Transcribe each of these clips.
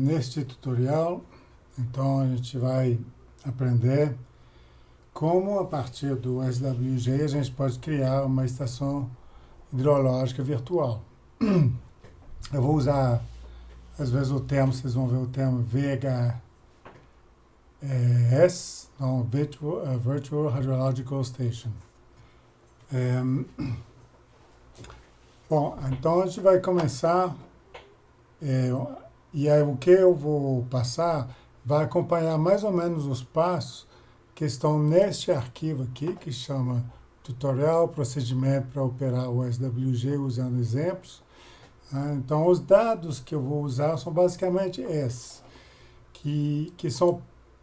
Neste tutorial, então a gente vai aprender como a partir do SWG a gente pode criar uma estação hidrológica virtual. Eu vou usar, às vezes o termo, vocês vão ver o termo VHS, não, Virtual Hydrological Station. Bom, então a gente vai começar, e aí o que eu vou passar vai acompanhar mais ou menos os passos que estão neste arquivo aqui, que chama Tutorial Procedimento para operar o SWG usando exemplos. Então, os dados que eu vou usar são basicamente esses, que são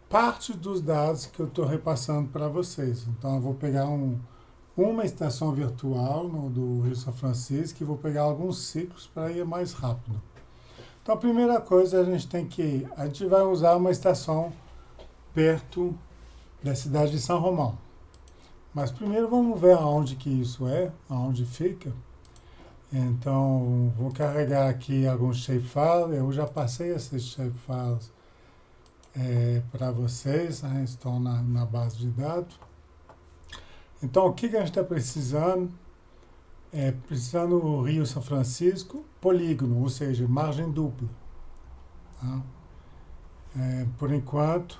parte dos dados que eu estou repassando para vocês. Então, eu vou pegar uma estação virtual do Rio São Francisco e vou pegar alguns ciclos para ir mais rápido. Então, a primeira coisa, a gente vai usar uma estação perto da cidade de São Romão. Mas primeiro vamos ver aonde que isso é, aonde fica. Então, vou carregar aqui alguns shapefiles. Eu já passei esses shapefiles para vocês, né? Estão na base de dados. Então, o que a gente está precisando? Precisando do Rio São Francisco, polígono, ou seja, margem dupla. Tá? Por enquanto.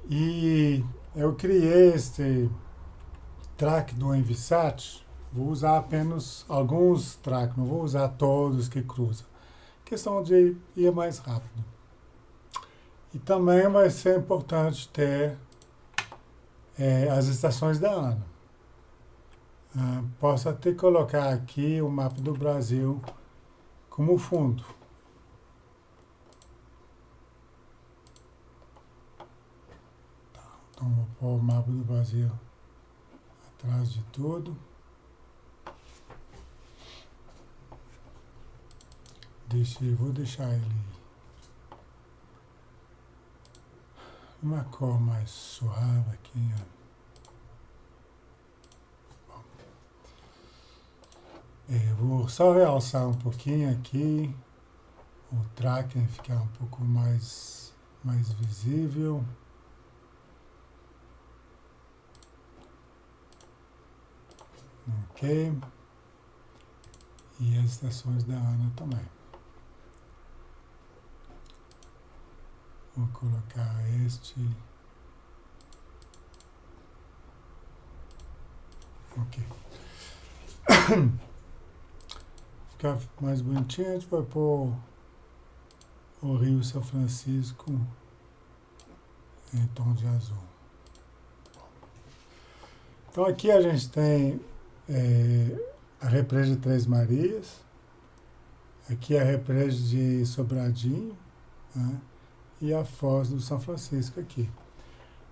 E eu criei este track do Envisat. Vou usar apenas alguns tracks, não vou usar todos que cruzam. Questão de ir mais rápido. E também vai ser importante ter as estações da ANA. Posso até colocar aqui o mapa do Brasil como fundo. Então vou pôr o mapa do Brasil atrás de tudo. Vou deixar ele uma cor mais suave aqui. Vou só realçar um pouquinho aqui, o tracking ficar um pouco mais visível. Ok. E as estações da ANA também. Vou colocar este. Ok. Ficar mais bonitinho, a gente vai pôr o Rio São Francisco em tom de azul. Então aqui a gente tem a represa de Três Marias, aqui a represa de Sobradinho, né? E a foz do São Francisco aqui.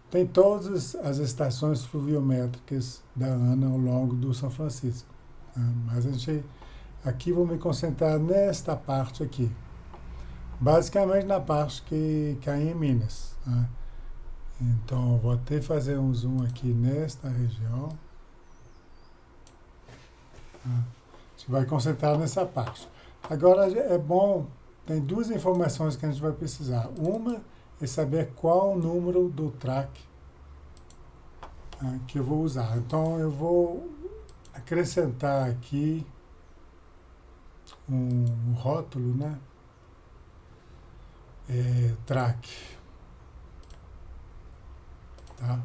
Tem todas as estações fluviométricas da ANA ao longo do São Francisco. Né? Mas aqui vou me concentrar nesta parte aqui. Basicamente na parte que cai em Minas. Né? Então, vou até fazer um zoom aqui nesta região. A gente vai concentrar nessa parte. Agora, é bom, tem duas informações que a gente vai precisar. Uma é saber qual o número do track que eu vou usar. Então, eu vou acrescentar aqui um rótulo, né? Track. Tá?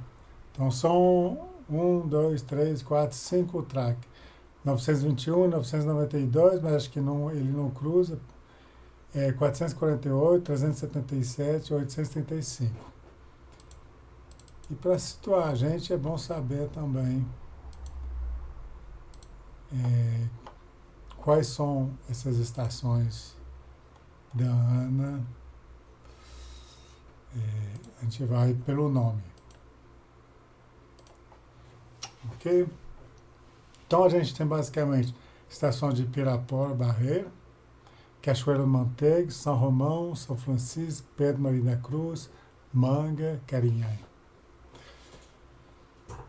Então, são 1, 2, 3, 4, 5 track. 921, 992, mas acho que ele não cruza. 448, 377, 835. E para situar a gente, é bom saber também quais são essas estações da ANA. A gente vai pelo nome. Ok? Então a gente tem basicamente estação de Pirapora, Barreira, Cachoeira do Manteiga, São Romão, São Francisco, Pedro Maria da Cruz, Manga, Carinhã.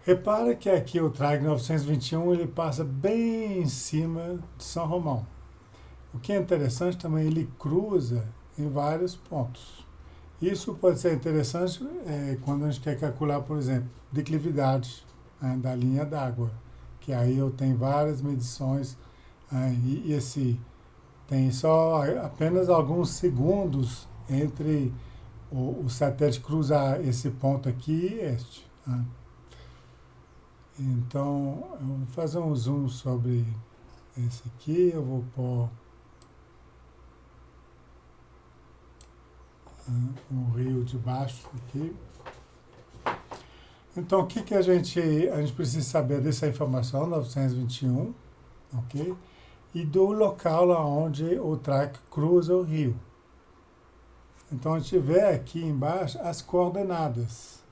Repara que aqui o track 921 ele passa bem em cima de São Romão. O que é interessante também, ele cruza em vários pontos. Isso pode ser interessante quando a gente quer calcular, por exemplo, declividade da linha d'água, que aí eu tenho várias medições e esse tem só apenas alguns segundos entre o satélite cruzar esse ponto aqui e este. Então, eu vou fazer um zoom sobre esse aqui, eu vou pôr um rio de baixo aqui. Então, o que a gente precisa saber dessa informação, 921, ok? E do local onde o track cruza o rio. Então, a gente vê aqui embaixo as coordenadas.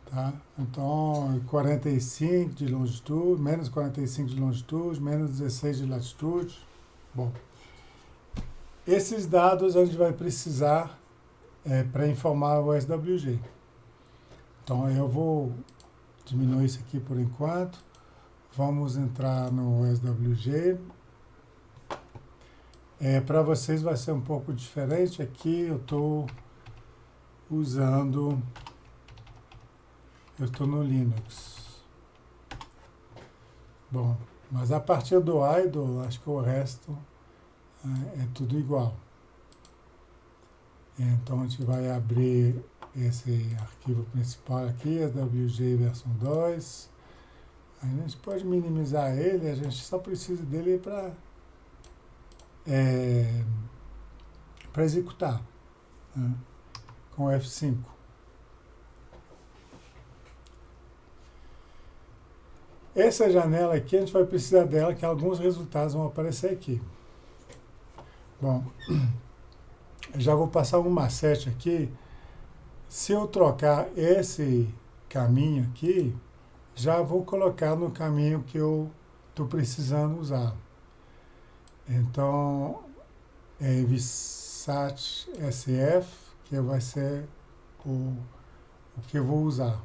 Tá? Então, 45 de longitude, menos 45 de longitude, menos 16 de latitude. Bom, esses dados a gente vai precisar para informar o SWG. Então, eu vou diminuir isso aqui por enquanto. Vamos entrar no SWG. Para vocês vai ser um pouco diferente. Aqui eu estou usando... Eu estou no Linux. Bom, mas a partir do idle, acho que o resto é tudo igual. Então, a gente vai abrir esse arquivo principal aqui, SWG versão 2. A gente pode minimizar ele, a gente só precisa dele para executar, né, com F5. Essa janela aqui, a gente vai precisar dela, que alguns resultados vão aparecer aqui. Bom, eu já vou passar um macete aqui. Se eu trocar esse caminho aqui, já vou colocar no caminho que eu estou precisando usar. Então, Visat SF, que vai ser o que eu vou usar.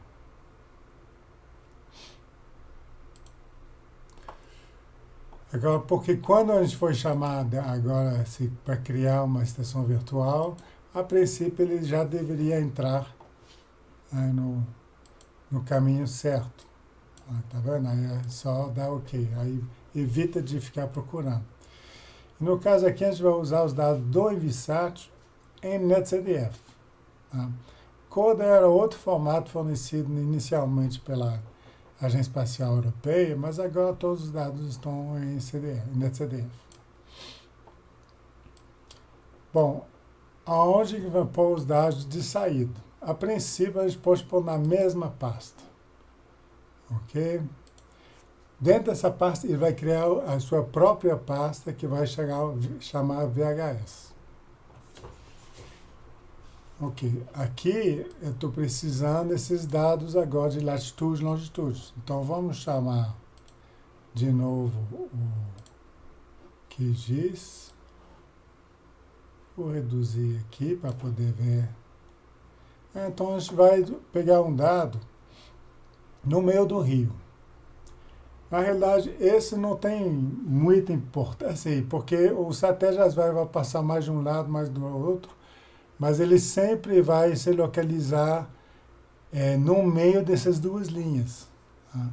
Agora, porque quando a gente foi chamado agora para criar uma estação virtual, a princípio ele já deveria entrar no caminho certo. Tá vendo? Aí é só dar OK. Aí evita de ficar procurando. E no caso aqui, a gente vai usar os dados do Envisat em NetCDF. Tá? CODA era outro formato fornecido inicialmente pela Agência Espacial Europeia, mas agora todos os dados estão em NetCDF. Bom, aonde que vai pôr os dados de saída? A princípio, a gente pode pôr na mesma pasta. Ok? Dentro dessa pasta, ele vai criar a sua própria pasta que vai chamar VHS. Ok, aqui eu estou precisando desses dados agora de latitude e longitude. Então, vamos chamar de novo o QGIS. Vou reduzir aqui para poder ver. Então, a gente vai pegar um dado no meio do rio. Na realidade, esse não tem muita importância, porque o satélite às vezes vai passar mais de um lado, mais do outro, mas ele sempre vai se localizar no meio dessas duas linhas. Tá?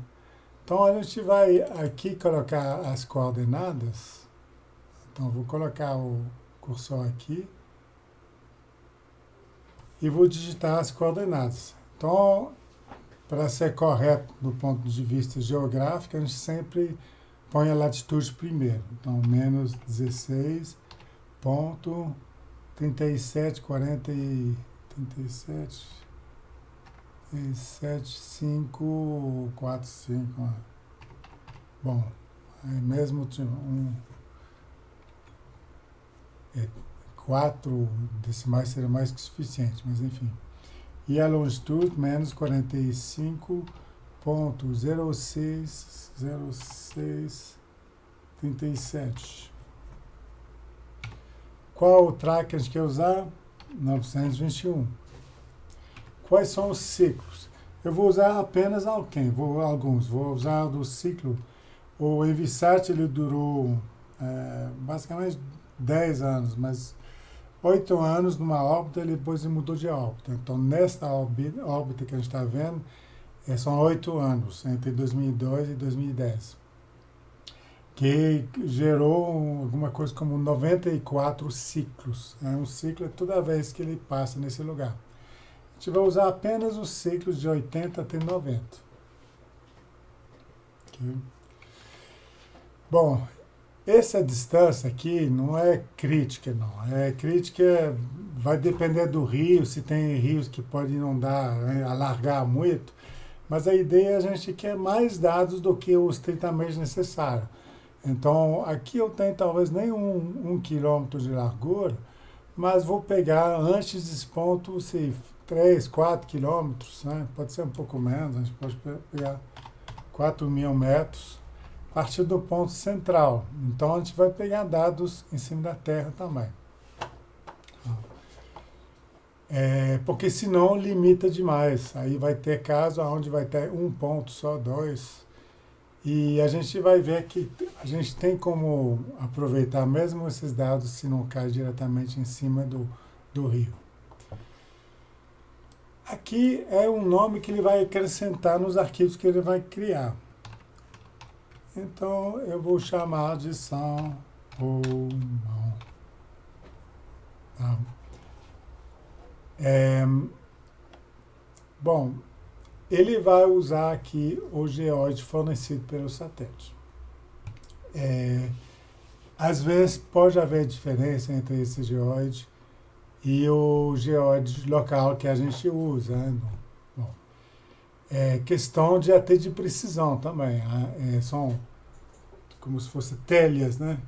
Então, a gente vai aqui colocar as coordenadas. Então, vou colocar o cursor aqui e vou digitar as coordenadas. Então, para ser correto do ponto de vista geográfico, a gente sempre põe a latitude primeiro. Então, menos 16 ponto 37, 40 e 37, 7, 5, 4, 5. Bom, aí mesmo 4 decimais seria mais que suficiente, mas enfim. E a longitude, menos 45.0637. Qual o track que a gente quer usar? 921. Quais são os ciclos? Eu vou usar apenas alguns. Vou usar do ciclo. O Envisat ele durou basicamente 10 anos, mas 8 anos numa órbita, ele depois mudou de órbita. Então, nesta órbita que a gente está vendo, são 8 anos, entre 2002 e 2010, que gerou alguma coisa como 94 ciclos. Né? Um ciclo é toda vez que ele passa nesse lugar. A gente vai usar apenas os ciclos de 80 até 90. Okay? Bom, essa distância aqui não é crítica, não. Crítica vai depender do rio, se tem rios que podem inundar, né, alargar muito, mas a ideia é a gente quer mais dados do que o estritamente necessário. Então, aqui eu tenho talvez nem um quilômetro de largura, mas vou pegar antes desse ponto, se 3, 4 quilômetros, né? Pode ser um pouco menos, a gente pode pegar 4.000 metros, a partir do ponto central. Então, a gente vai pegar dados em cima da Terra também. Porque senão limita demais. Aí vai ter caso onde vai ter um ponto só, dois. E a gente vai ver que a gente tem como aproveitar mesmo esses dados se não cai diretamente em cima do rio. Aqui é um nome que ele vai acrescentar nos arquivos que ele vai criar. Então, eu vou chamar de São Romão. Tá? Bom, ele vai usar aqui o geóide fornecido pelo satélite. Às vezes pode haver diferença entre esse geóide e o geóide local que a gente usa. Né? Bom, questão de até de precisão também. São como se fossem telhas, né?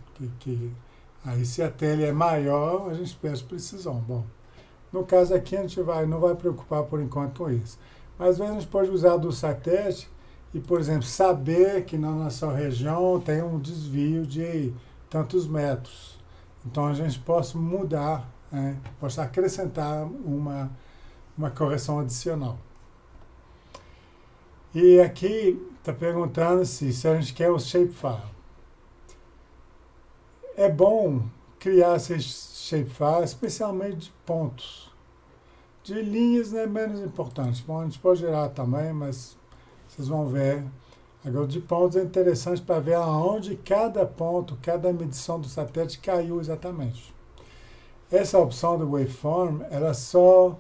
Aí se a telha é maior, a gente perde precisão. Bom, no caso aqui a gente não vai preocupar por enquanto com isso. Mas às vezes a gente pode usar do satélite e, por exemplo, saber que na nossa região tem um desvio de tantos metros. Então a gente pode mudar, né? Pode acrescentar uma correção adicional. E aqui está perguntando se a gente quer o shapefile. É bom criar esse shapefile, especialmente de pontos. De linhas é menos importante. Bom, a gente pode gerar também, mas vocês vão ver. Agora, de pontos é interessante para ver aonde cada ponto, cada medição do satélite caiu exatamente. Essa opção do waveform, ela só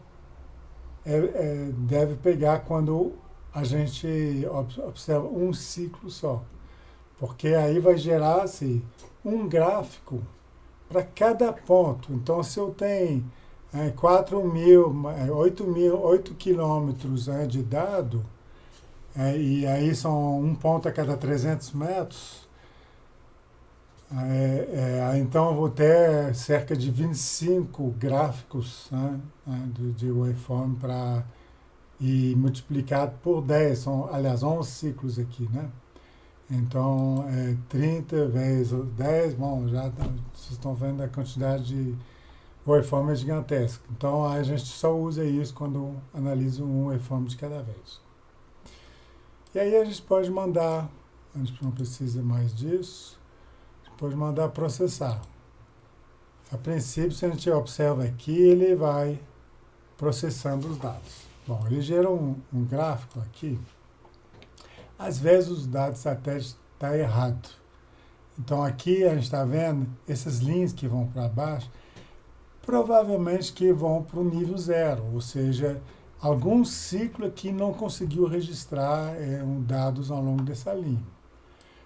deve pegar quando a gente observa um ciclo só. Porque aí vai gerar-se um gráfico para cada ponto. Então, se eu tenho 8 quilômetros de dado, e aí são um ponto a cada 300 metros, então eu vou ter cerca de 25 gráficos, né, de waveform e multiplicado por 10, são, aliás, 11 ciclos aqui, né? Então, 30 vezes 10, bom, já vocês estão vendo a quantidade de waveform é gigantesca. Então, a gente só usa isso quando analisa um waveform de cada vez. E aí a gente pode mandar, a gente não precisa mais disso, a gente pode mandar processar. A princípio, se a gente observa aqui, ele vai processando os dados. Bom, ele gera um gráfico aqui. Às vezes os dados satélite estão errados. Então aqui a gente está vendo essas linhas que vão para baixo, provavelmente que vão para o nível zero, ou seja, algum ciclo aqui não conseguiu registrar dados ao longo dessa linha.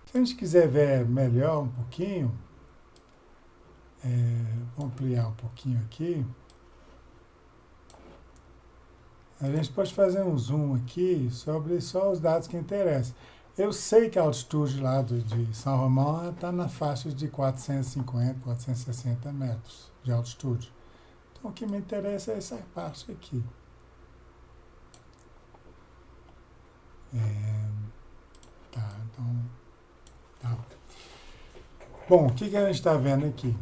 Se a gente quiser ver melhor um pouquinho, vou ampliar um pouquinho aqui. A gente pode fazer um zoom aqui sobre só os dados que interessam. Eu sei que a altitude lá de São Romão está na faixa de 450, 460 metros de altitude. Então, o que me interessa é essa parte aqui. Tá. Bom, o que a gente está vendo aqui?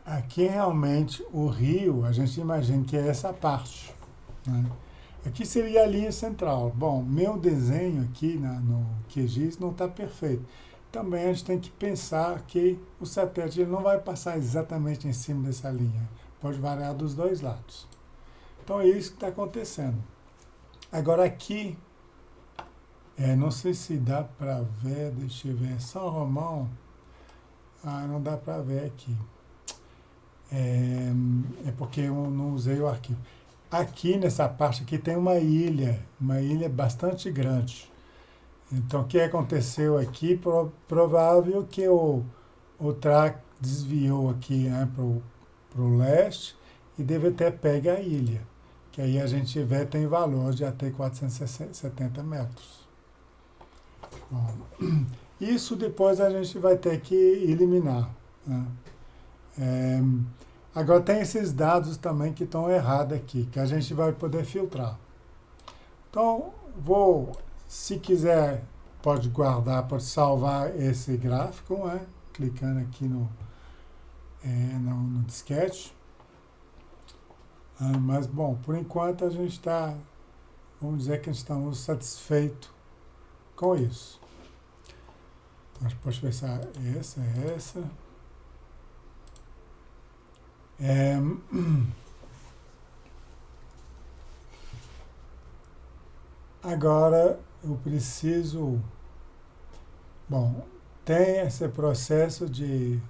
Aqui realmente o rio, a gente imagina que é essa parte. Né? Aqui seria a linha central. Bom, meu desenho aqui no QGIS não está perfeito. também a gente tem que pensar que o satélite ele não vai passar exatamente em cima dessa linha. Pode variar dos dois lados. Então é isso que está acontecendo. Agora aqui, não sei se dá para ver, deixa eu ver, São Romão, não dá para ver aqui. É porque eu não usei o arquivo. Aqui nessa parte aqui tem uma ilha bastante grande. Então o que aconteceu aqui, provável que o track desviou aqui, né, para o leste e deve ter pego a ilha. Que aí a gente vê tem valor de até 470 metros. Bom, isso depois a gente vai ter que eliminar, né? Agora tem esses dados também que estão errados aqui, que a gente vai poder filtrar. Então, se quiser, pode guardar, pode salvar esse gráfico, né? Clicando aqui no disquete. Mas, bom, por enquanto a gente está, vamos dizer que estamos satisfeitos com isso. Então, a gente pode pensar essa. Agora eu preciso, bom, tem esse processo de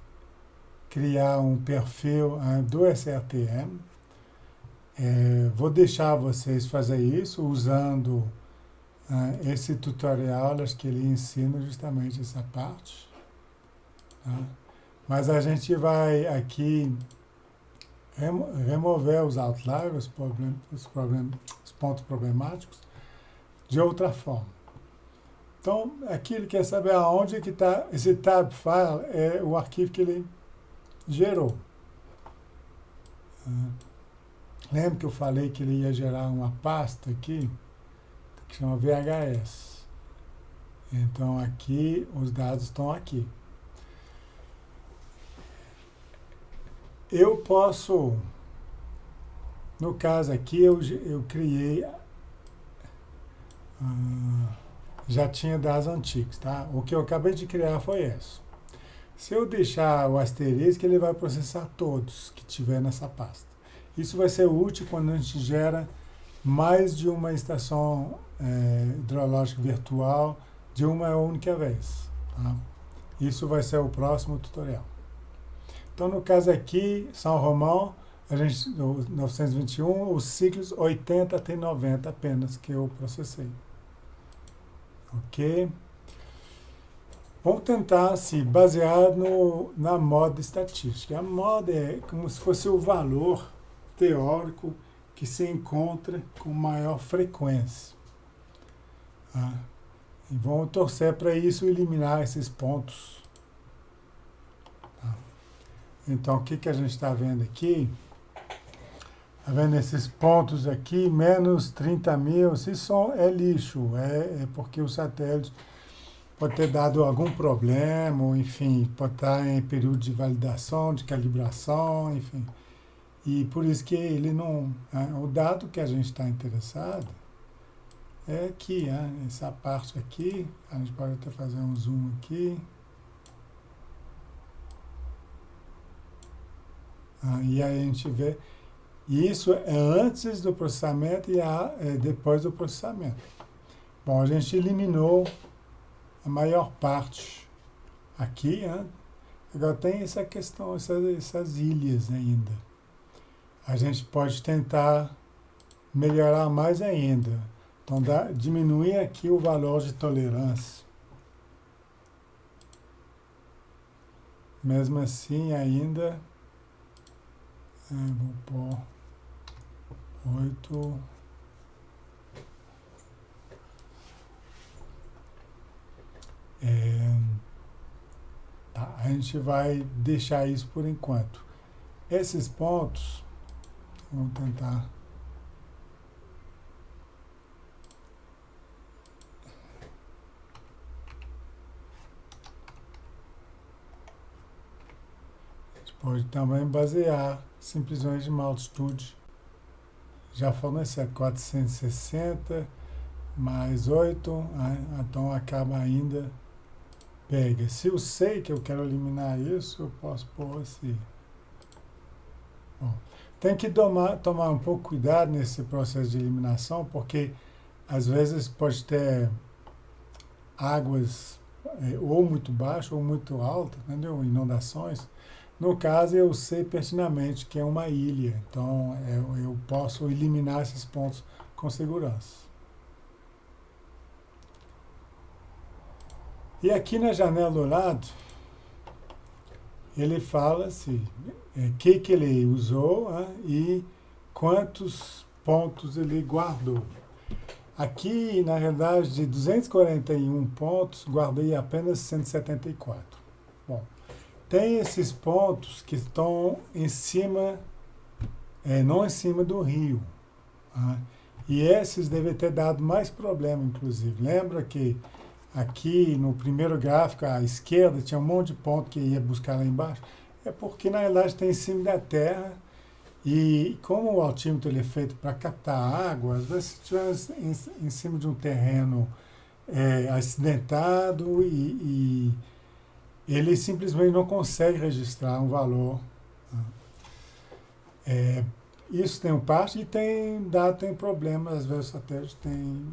criar um perfil do SRTM. Vou deixar vocês fazer isso usando esse tutorial, acho que ele ensina justamente essa parte. Tá? Mas a gente vai aqui remover os outliers, os pontos problemáticos, de outra forma. Então, aqui ele quer saber aonde que está esse tab file, é o arquivo que ele gerou. Lembra que eu falei que ele ia gerar uma pasta aqui, que chama VHS. Então, aqui, os dados estão aqui. Eu posso, no caso aqui, eu criei, já tinha dados antigos, tá? O que eu acabei de criar foi esse. Se eu deixar o asterisco, ele vai processar todos que tiver nessa pasta. Isso vai ser útil quando a gente gera mais de uma estação hidrológica virtual de uma única vez. Tá? Isso vai ser o próximo tutorial. Então, no caso aqui, São Romão, o 921, os ciclos 80 até 90 apenas que eu processei. Ok? Vamos tentar se basear na moda estatística. A moda é como se fosse o valor teórico que se encontra com maior frequência. Tá? E vamos torcer para isso eliminar esses pontos. Tá? Então, o que a gente está vendo aqui? Está vendo esses pontos aqui, menos 30 mil, isso é lixo, é porque o satélite pode ter dado algum problema, ou, enfim, pode estar em período de validação, de calibração, enfim. E por isso que ele não... o dado que a gente está interessado é aqui, essa parte aqui. A gente pode até fazer um zoom aqui. E aí a gente vê... E isso é antes do processamento e depois do processamento. Bom, a gente eliminou a maior parte aqui. Agora tem essa questão, essas ilhas ainda. A gente pode tentar melhorar mais ainda. Então, diminuir aqui o valor de tolerância. Mesmo assim, ainda... vou pôr 8... tá, a gente vai deixar isso por enquanto. Esses pontos... Vamos tentar. A gente pode também basear simplesmente uma altitude. Já fornecer 460 mais 8, então acaba ainda pega. Se eu sei que eu quero eliminar isso, eu posso pôr assim. Bom, tem que tomar um pouco cuidado nesse processo de eliminação, porque às vezes pode ter águas ou muito baixas ou muito altas, entendeu? Inundações. No caso, eu sei pertinente que é uma ilha, então eu posso eliminar esses pontos com segurança. E aqui na janela do lado, ele fala assim, que ele usou, né, e quantos pontos ele guardou. Aqui, na realidade, de 241 pontos, guardei apenas 174. Bom, tem esses pontos que estão em cima, não em cima do rio. Tá? E esses devem ter dado mais problema, inclusive. Lembra que aqui no primeiro gráfico, à esquerda, tinha um monte de ponto que ia buscar lá embaixo? É porque, na realidade, está em cima da terra. E como o altímetro ele é feito para captar água, às vezes se estiver em cima de um terreno acidentado e ele simplesmente não consegue registrar um valor. Isso tem parte e tem problema, às vezes o satélite tem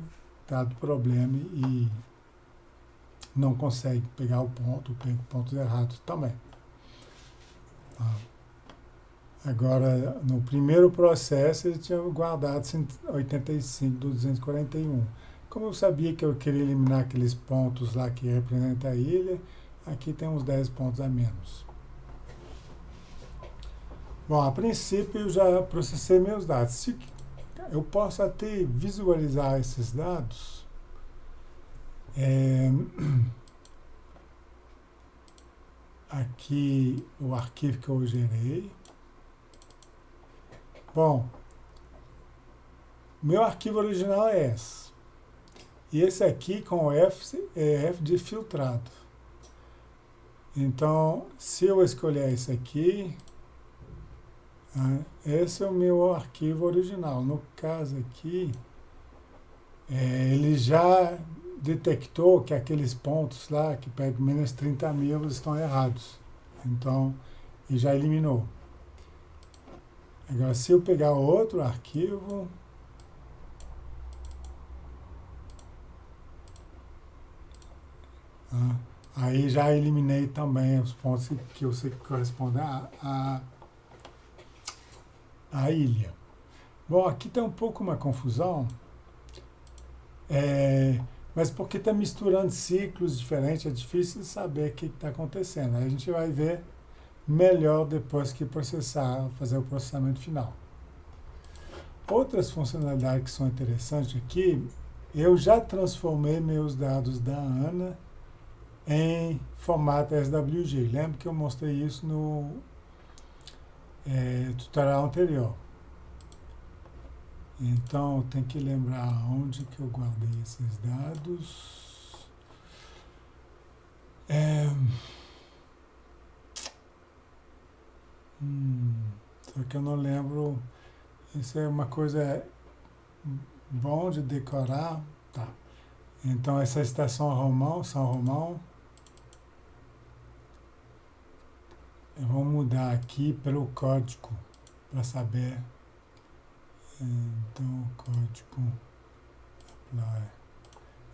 dado problema e não consegue pegar o ponto, pega pontos errados também. Agora, no primeiro processo, ele tinha guardado 185 do 241. Como eu sabia que eu queria eliminar aqueles pontos lá que representam a ilha, aqui tem uns 10 pontos a menos. Bom, a princípio eu já processei meus dados. Se eu posso até visualizar esses dados, aqui o arquivo que eu gerei. Bom, meu arquivo original é esse. E esse aqui com o F é F de filtrado. Então, se eu escolher esse aqui, esse é o meu arquivo original. No caso aqui, ele já detectou que aqueles pontos lá, que pegam menos 30.000, estão errados. Então, ele já eliminou. Agora, se eu pegar outro arquivo, aí já eliminei também os pontos que eu sei que correspondem à ilha. Bom, aqui tem um pouco uma confusão, mas porque está misturando ciclos diferentes, é difícil de saber o que está acontecendo. Aí a gente vai ver melhor depois que fazer o processamento final. Outras funcionalidades que são interessantes aqui, eu já transformei meus dados da ANA em formato SWG. Lembra que eu mostrei isso no tutorial anterior. Então, tem que lembrar onde que eu guardei esses dados. Só que eu não lembro. Isso é uma coisa bom de decorar. Tá. Então, essa estação São Romão. Eu vou mudar aqui pelo código para saber. Então, código apply.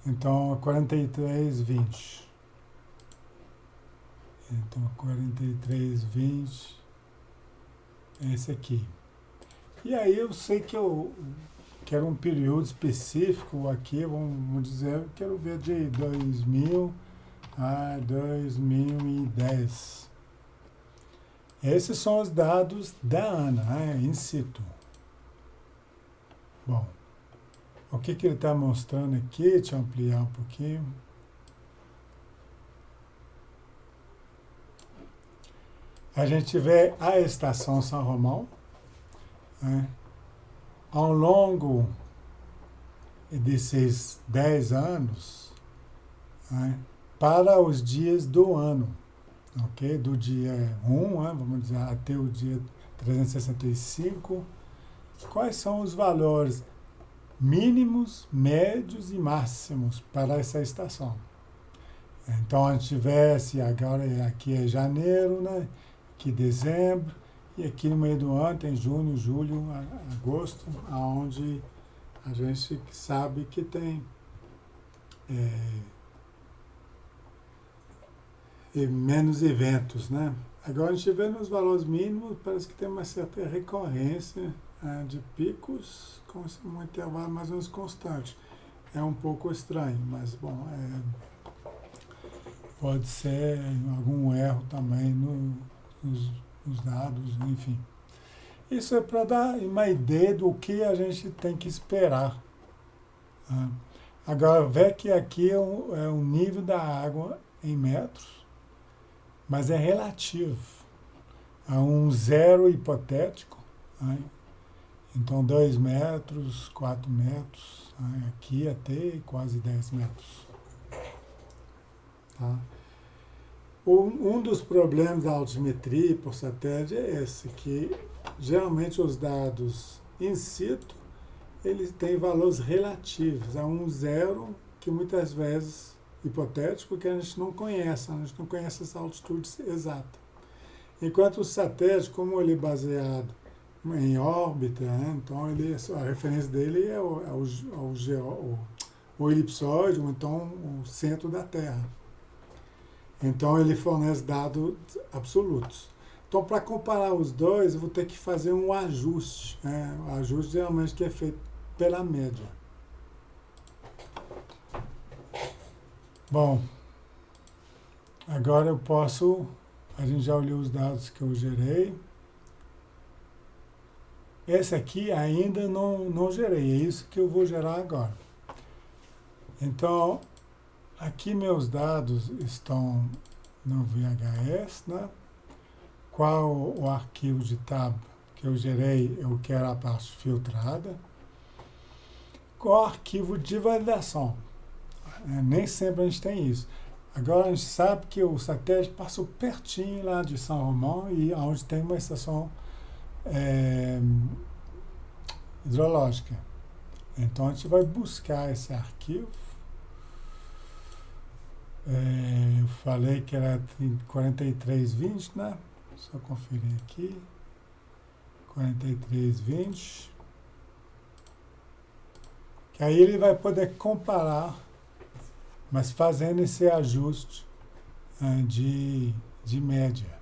Então, 4320. Então, 4320 é esse aqui. E aí eu sei que eu quero um período específico aqui, vamos dizer, eu quero ver de 2000 a 2010. Esses são os dados da ANA, in situ. Bom, o que ele está mostrando aqui, deixa eu ampliar um pouquinho. A gente vê a estação São Romão, ao longo desses 10 anos, para os dias do ano, ok? Do dia 1, vamos dizer, até o dia 365, quais são os valores mínimos, médios e máximos para essa estação. Então, a gente tivesse, agora aqui é janeiro, né? Aqui dezembro, e aqui no meio do ano tem junho, julho, agosto, onde a gente sabe que tem menos eventos, né? Agora a gente vê nos valores mínimos, parece que tem uma certa recorrência de picos com um intervalo mais ou menos constante. É um pouco estranho, mas bom, pode ser algum erro também nos dados, enfim. Isso é para dar uma ideia do que a gente tem que esperar. Né? Agora, vê que aqui é o nível da água em metros, mas é relativo a um zero hipotético. Né? Então, 2 metros, 4 metros, né? Aqui até quase 10 metros. Tá? Um dos problemas da altimetria por satélite é esse, que geralmente os dados in situ, eles têm valores relativos a um zero que muitas vezes hipotético, que a gente não conhece essa altitude exata. Enquanto o satélite, como ele é baseado em órbita, né, então a referência dele é o elipsoide, ou então o centro da Terra. Então ele fornece dados absolutos. Então, para comparar os dois, eu vou ter que fazer um ajuste. Né? O ajuste geralmente que é feito pela média. Bom, agora eu posso... A gente já olhou os dados que eu gerei. Esse aqui ainda não gerei, é isso que eu vou gerar agora. Então, aqui meus dados estão no VHS, né? Qual o arquivo de tab que eu gerei, eu quero a parte filtrada. Qual o arquivo de validação? Nem sempre a gente tem isso. Agora a gente sabe que o satélite passou pertinho lá de São Romão e onde tem uma estação hidrológica. Então a gente vai buscar esse arquivo. Eu falei que era 4320, né? Só conferir aqui. 4320. Que aí ele vai poder comparar, mas fazendo esse ajuste de média.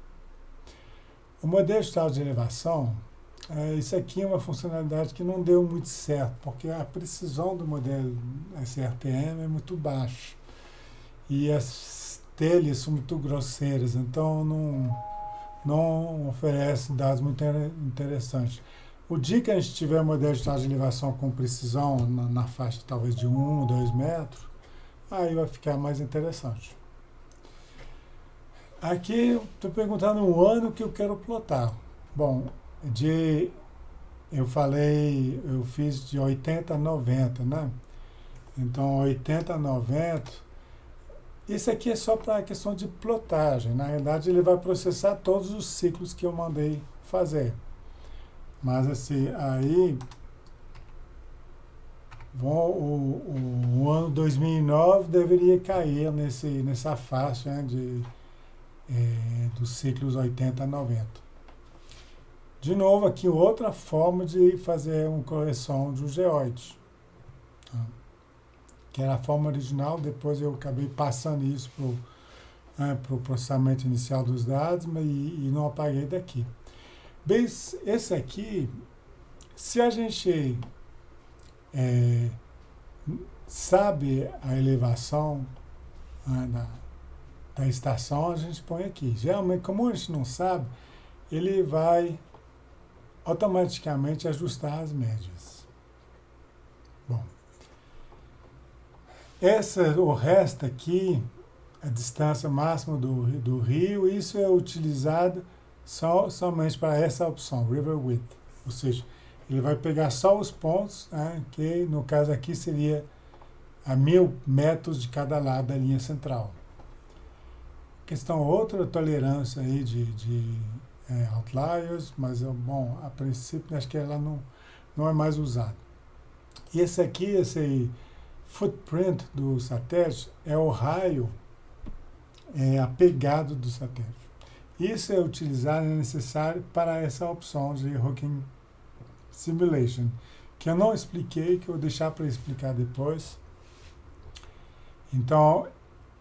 O modelo de estado de elevação, isso aqui é uma funcionalidade que não deu muito certo, porque a precisão do modelo SRTM é muito baixa. E as telhas são muito grosseiras, então não oferece dados muito interessantes. O dia que a gente tiver modelo de estado de elevação com precisão na faixa talvez de 1 ou 2 metros, aí vai ficar mais interessante. Aqui eu estou perguntando o ano que eu quero plotar. Bom, eu fiz de 80 a 90, né? Então 80 a 90, isso aqui é só para a questão de plotagem. Na realidade ele vai processar todos os ciclos que eu mandei fazer. Mas assim, aí o ano 2009 deveria cair nessa faixa, né, dos ciclos 80 a 90. De novo, aqui outra forma de fazer uma correção do geoide. Tá? Que era a forma original, depois eu acabei passando isso para o processamento inicial dos dados e não apaguei daqui. Bem, esse aqui, se a gente sabe a elevação da estação, a gente põe aqui. Geralmente, como a gente não sabe, ele vai automaticamente ajustar as médias. Bom, o resto aqui, a distância máxima do rio, isso é utilizado somente para essa opção, River Width. Ou seja, ele vai pegar só os pontos, né, que no caso aqui seria a 1000 metros de cada lado da linha central. Questão outra tolerância aí de outliers, mas bom, a princípio acho que ela não é mais usada. E esse aqui, esse footprint do satélite é o raio apegado do satélite. Isso é utilizado, é necessário para essa opção de Hooking Simulation, que eu não expliquei, que eu vou deixar para explicar depois. Então,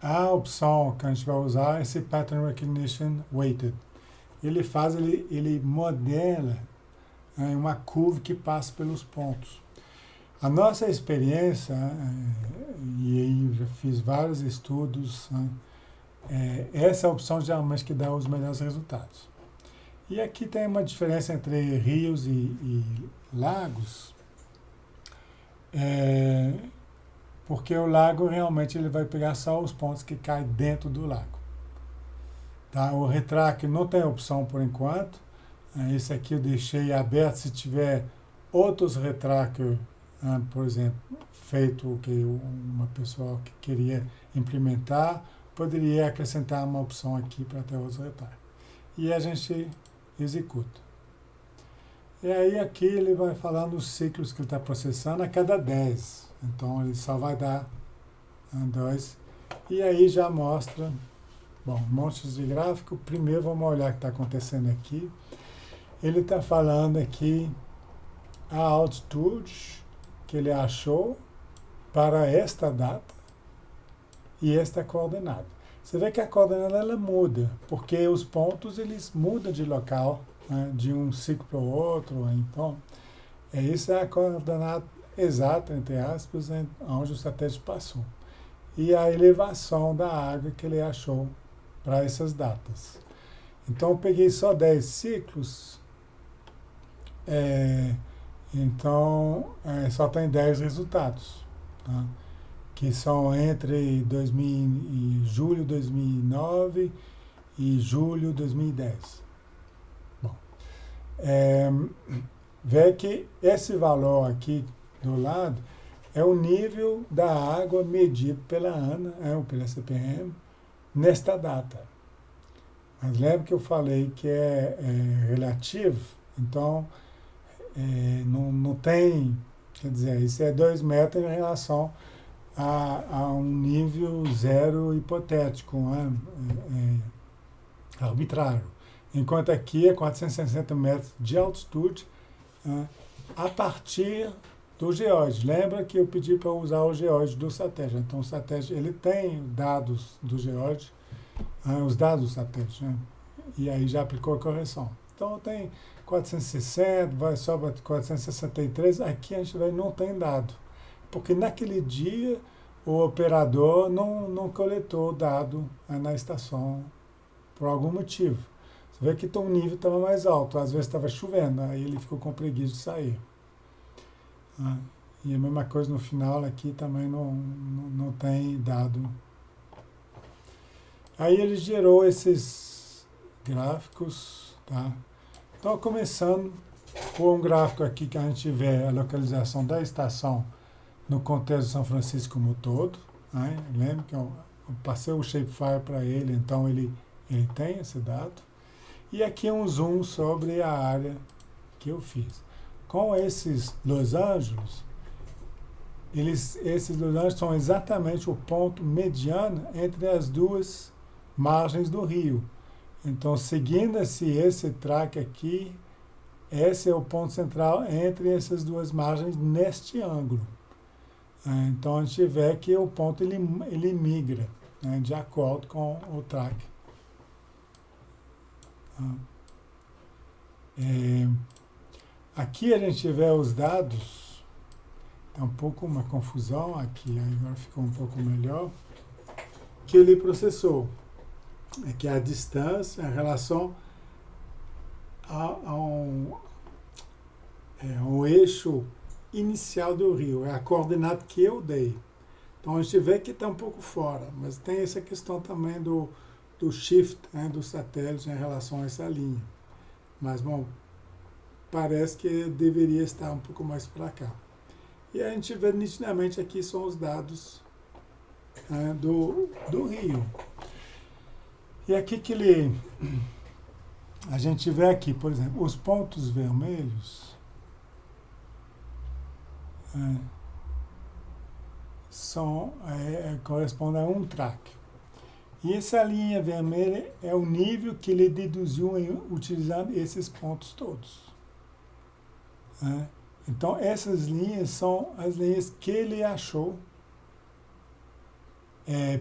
a opção que a gente vai usar é esse Pattern Recognition Weighted. Ele modela uma curva que passa pelos pontos. A nossa experiência, e aí já fiz vários estudos, essa é a opção geralmente que dá os melhores resultados. E aqui tem uma diferença entre rios e lagos, porque o lago realmente ele vai pegar só os pontos que caem dentro do lago. Tá? O retract não tem opção por enquanto. Esse aqui eu deixei aberto se tiver outros retrackers, por exemplo, feito que uma pessoa que queria implementar, poderia acrescentar uma opção aqui para ter outros retrackers. E a gente executa. E aí aqui ele vai falando os ciclos que ele está processando a cada 10. Então ele só vai dar 2. E aí já mostra, bom, montes de gráfico. Primeiro vamos olhar o que está acontecendo aqui. Ele está falando aqui a altitude que ele achou para esta data e esta coordenada. Você vê que a coordenada ela muda, porque os pontos eles mudam de local, né, de um ciclo para o outro. Então, isso é a coordenada exata, entre aspas, onde o satélite passou. E a elevação da água que ele achou para essas datas. Então, eu peguei só 10 ciclos, então só tem 10 resultados, tá? Que são entre julho de 2009 e julho de 2010. Bom, vê que esse valor aqui do lado é o nível da água medido pela ANA, ou pela CPM, nesta data. Mas lembra que eu falei que é relativo, então não tem, quer dizer, isso é 2 metros em relação a um nível zero hipotético, arbitrário. Enquanto aqui é 460 metros de altitude a partir do geóide. Lembra que eu pedi para usar o geóide do satélite. Então o satélite ele tem dados do geóide, os dados do satélite, né? E aí já aplicou a correção. Então tem 460, vai só para 463, aqui a gente não tem dado. Porque naquele dia o operador não coletou o dado na estação por algum motivo. Você vê que o nível estava mais alto, às vezes estava chovendo, aí ele ficou com preguiça de sair. E a mesma coisa no final aqui também não tem dado. Aí ele gerou esses gráficos, tá? Então começando com um gráfico aqui que a gente vê a localização da estação no contexto de São Francisco como um todo. Lembra que eu passei o shapefile para ele, então ele tem esse dado. E aqui um zoom sobre a área que eu fiz. Com esses losangos, esses losangos são exatamente o ponto mediano entre as duas margens do rio. Então, seguindo-se esse track aqui, esse é o ponto central entre essas duas margens neste ângulo. Então, a gente vê que o ponto ele migra, né, de acordo com o track. Aqui a gente vê os dados, é um pouco uma confusão aqui, agora ficou um pouco melhor, que ele processou. É que a distância em relação ao eixo inicial do rio, é a coordenada que eu dei. Então a gente vê que está um pouco fora, mas tem essa questão também do shift, né, do satélite em relação a essa linha. Mas, bom, parece que deveria estar um pouco mais para cá. E a gente vê nitidamente aqui são os dados do rio. E aqui que a gente vê aqui, por exemplo, os pontos vermelhos correspondem a um track. E essa linha vermelha é o nível que ele deduziu utilizando esses pontos todos. Né? Então, essas linhas são as linhas que ele achou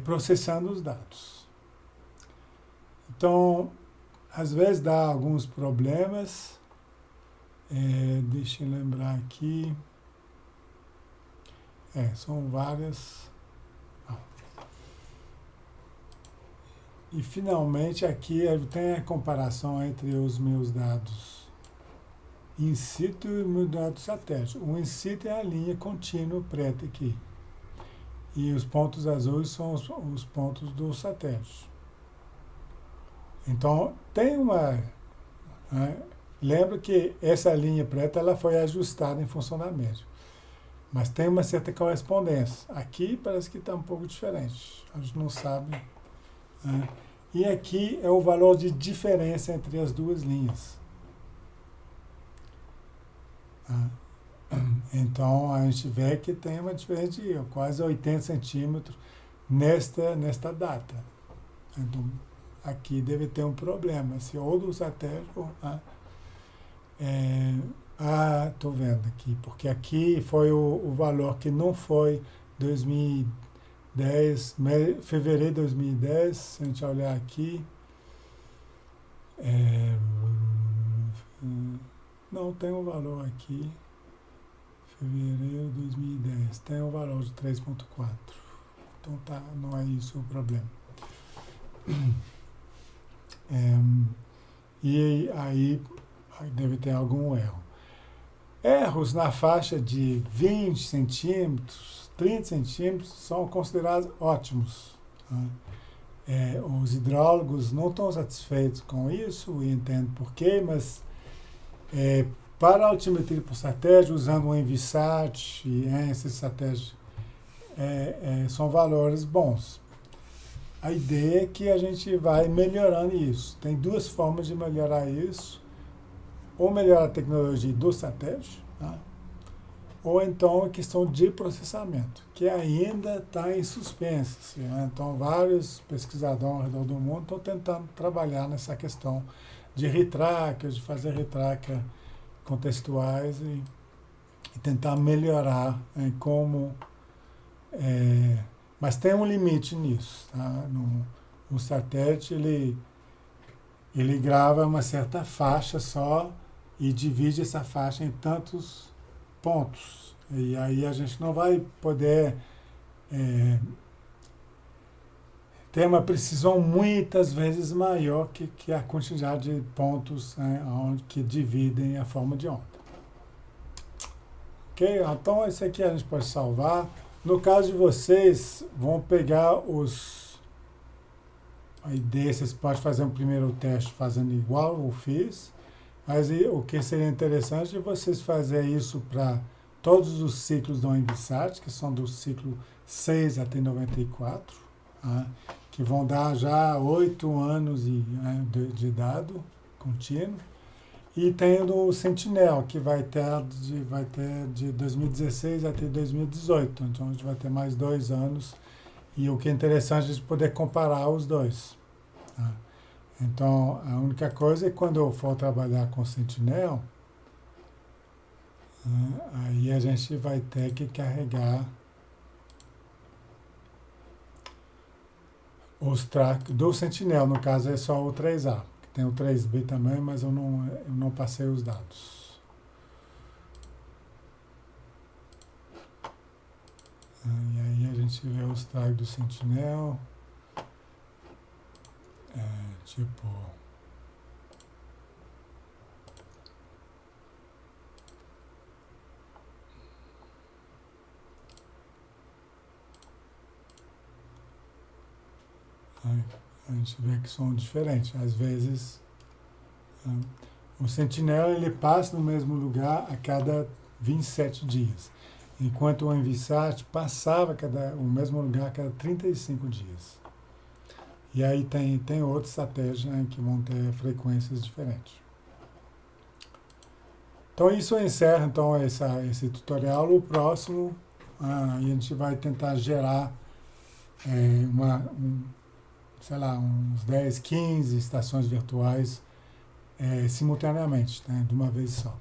processando os dados. Então, às vezes dá alguns problemas. Deixa eu lembrar aqui. São várias. E finalmente aqui tem a comparação entre os meus dados in situ e os meus dados satélite. O in situ é a linha contínua preta aqui. E os pontos azuis são os pontos do satélite. Então, tem uma... lembra que essa linha preta ela foi ajustada em função da média. Mas tem uma certa correspondência. Aqui parece que está um pouco diferente. A gente não sabe. E aqui é o valor de diferença entre as duas linhas. Então, a gente vê que tem uma diferença de quase 80 centímetros nesta data. Então, aqui deve ter um problema. Se ou do satélite ou... estou vendo aqui. Porque aqui foi o valor que não foi 2010, fevereiro de 2010. Se a gente olhar aqui... não tem um valor aqui. Fevereiro de 2010. Tem um valor de 3,4. Então não é isso o problema. E aí deve ter algum erro. Erros na faixa de 20 centímetros, 30 centímetros são considerados ótimos. Os hidrólogos não estão satisfeitos com isso, e entendo por quê, mas para a altimetria por satélite, usando o Envisat, esses satélites são valores bons. A ideia é que a gente vai melhorando isso. Tem duas formas de melhorar isso. Ou melhorar a tecnologia do satélite, ou então a questão de processamento, que ainda está em suspense. Então, vários pesquisadores ao redor do mundo estão tentando trabalhar nessa questão de retrackers, de fazer retrackers contextuais e tentar melhorar como... mas tem um limite nisso. O satélite, ele grava uma certa faixa só e divide essa faixa em tantos pontos. E aí a gente não vai poder ter uma precisão muitas vezes maior que a quantidade de pontos que dividem a forma de onda. Ok? Então, esse aqui a gente pode salvar. No caso de vocês, vão pegar a ideia, vocês podem fazer um primeiro teste fazendo igual eu fiz, mas o que seria interessante é vocês fazerem isso para todos os ciclos do Envisat, que são do ciclo 6 até 94, que vão dar já 8 anos de dado contínuo. E tem o Sentinel, que vai ter de 2016 até 2018. Então, a gente vai ter mais 2 anos. E o que é interessante é a gente poder comparar os dois. Então, a única coisa é que quando eu for trabalhar com Sentinel, aí a gente vai ter que carregar os tracks do Sentinel. No caso, é só o 3A. Tem o 3B também, mas eu não passei os dados. E aí a gente vê os tags do Sentinel. Tipo... a gente vê que são diferentes. Às vezes, o Sentinel ele passa no mesmo lugar a cada 27 dias, enquanto o Envisat passava o mesmo lugar a cada 35 dias. E aí tem outros satélites que vão ter frequências diferentes. Então, isso encerra então, esse tutorial. O próximo, a gente vai tentar gerar sei lá, uns 10, 15 estações virtuais simultaneamente, né, de uma vez só.